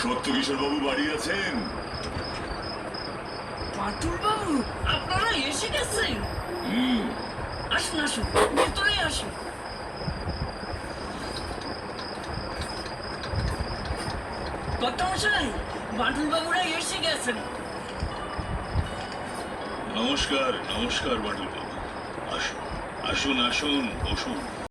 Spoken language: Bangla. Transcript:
সত্য কিশোর বাবু বাড়ি আছেন? পাটুল বাবু আপনারা এসে গেছেন? আসুন আসুন, ভেতরে আসুন। কর্তামশাই, বাটুল বাবুরা এসে গেছেন। নমস্কার নমস্কার বাটুল বাবু, আসুন আসুন আসুন, বসুন।